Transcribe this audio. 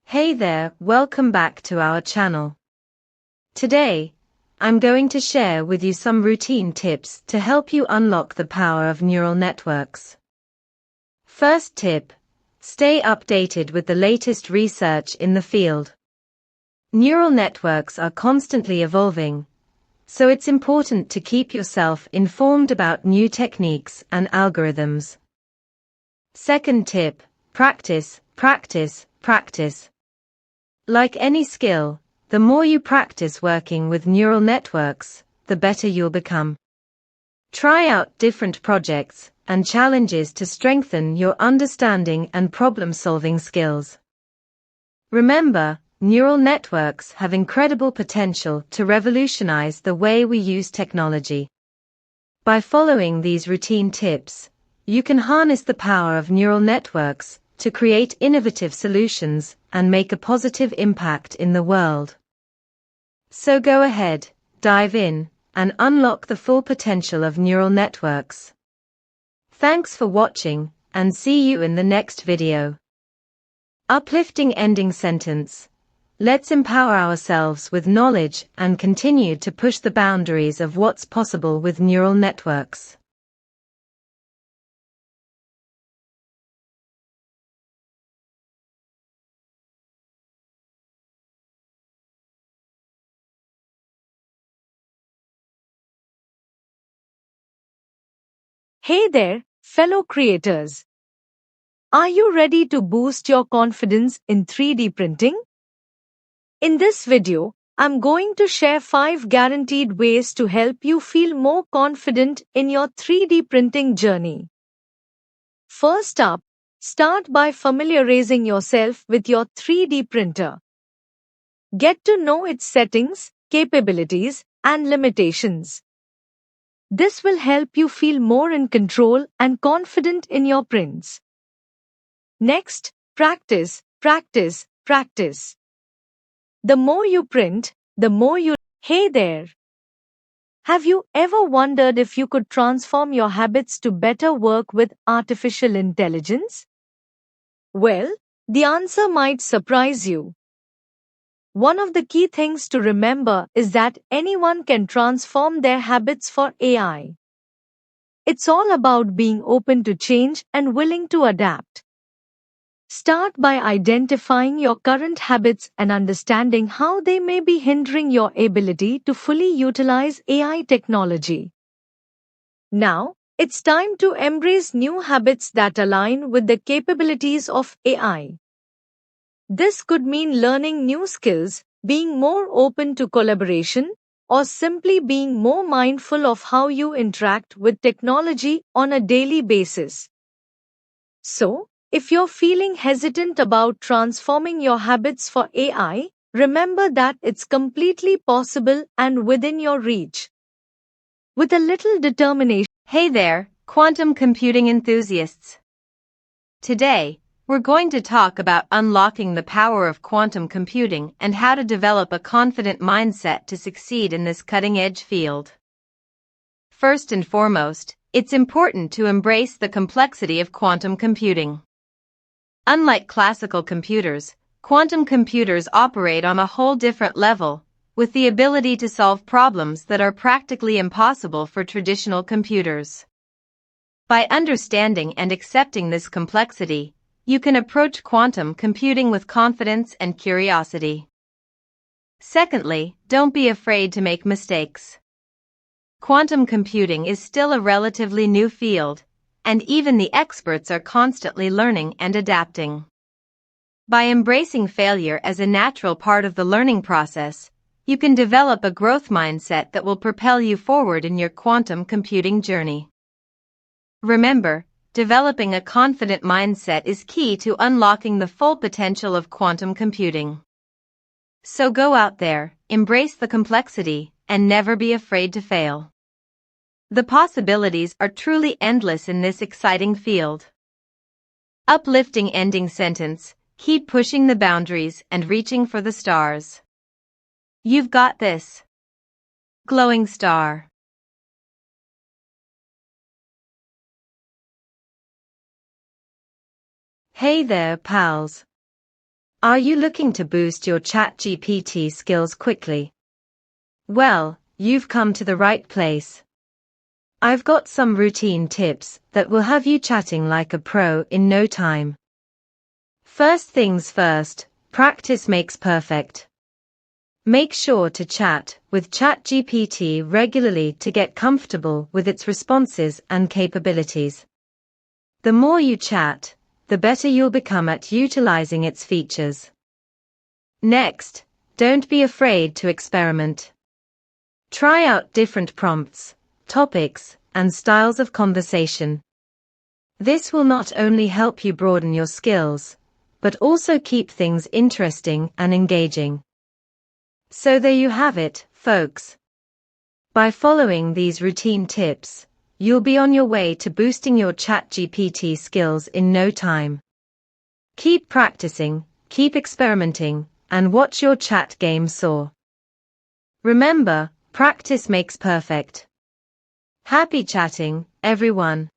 Hey there, welcome back to our channel. Today, I'm going to share with you some routine tips to help you unlock the power of neural networks. First tip, stay updated with the latest research in the field. Neural networks are constantly evolving, so it's important to keep yourself informed about new techniques and algorithms. Second tip, practice, practice, practice. Like any skill, the more you practice working with neural networks, the better you'll become. Try out different projects and challenges to strengthen your understanding and problem-solving skills. Remember, neural networks have incredible potential to revolutionize the way we use technology. By following these routine tips, you can harness the power of neural networks to create innovative solutions and make a positive impact in the world. So go ahead, dive in, and unlock the full potential of neural networks. Thanks for watching, and see you in the next video. Uplifting ending sentence. Let's empower ourselves with knowledge and continue to push the boundaries of what's possible with neural networks. Hey there, fellow creators. Are you ready to boost your confidence in 3D printing? In this video, I'm going to share 5 guaranteed ways to help you feel more confident in your 3D printing journey. First up, start by familiarizing yourself with your 3D printer. Get to know its settings, capabilities, and limitations. This will help you feel more in control and confident in your prints. Next, practice, practice, practice. The more you print, the more you... Hey there! Have you ever wondered if you could transform your habits to better work with artificial intelligence? Well, the answer might surprise you. One of the key things to remember is that anyone can transform their habits for AI. It's all about being open to change and willing to adapt. Start by identifying your current habits and understanding how they may be hindering your ability to fully utilize AI technology. Now, it's time to embrace new habits that align with the capabilities of AI. This could mean learning new skills, being more open to collaboration, or simply being more mindful of how you interact with technology on a daily basis. So, if you're feeling hesitant about transforming your habits for AI, remember that it's completely possible and within your reach. With a little determination. Hey there, quantum computing enthusiasts. Today, we're going to talk about unlocking the power of quantum computing and how to develop a confident mindset to succeed in this cutting-edge field. First and foremost, it's important to embrace the complexity of quantum computing. Unlike classical computers, quantum computers operate on a whole different level, with the ability to solve problems that are practically impossible for traditional computers. By understanding and accepting this complexity, you can approach quantum computing with confidence and curiosity. Secondly, don't be afraid to make mistakes. Quantum computing is still a relatively new field, and even the experts are constantly learning and adapting. By embracing failure as a natural part of the learning process, you can develop a growth mindset that will propel you forward in your quantum computing journey. Remember, developing a confident mindset is key to unlocking the full potential of quantum computing. So go out there, embrace the complexity, and never be afraid to fail. The possibilities are truly endless in this exciting field. Uplifting ending sentence, keep pushing the boundaries and reaching for the stars. You've got this. Glowing star. Hey there, pals. Are you looking to boost your ChatGPT skills quickly? Well, you've come to the right place. I've got some routine tips that will have you chatting like a pro in no time. First things first, practice makes perfect. Make sure to chat with ChatGPT regularly to get comfortable with its responses and capabilities. The more you chat, the better you'll become at utilizing its features. Next, don't be afraid to experiment. Try out different prompts, topics, and styles of conversation. This will not only help you broaden your skills, but also keep things interesting and engaging. So there you have it, folks. By following these routine tips, you'll be on your way to boosting your ChatGPT skills in no time. Keep practicing, keep experimenting, and watch your chat game soar. Remember, practice makes perfect. Happy chatting, everyone.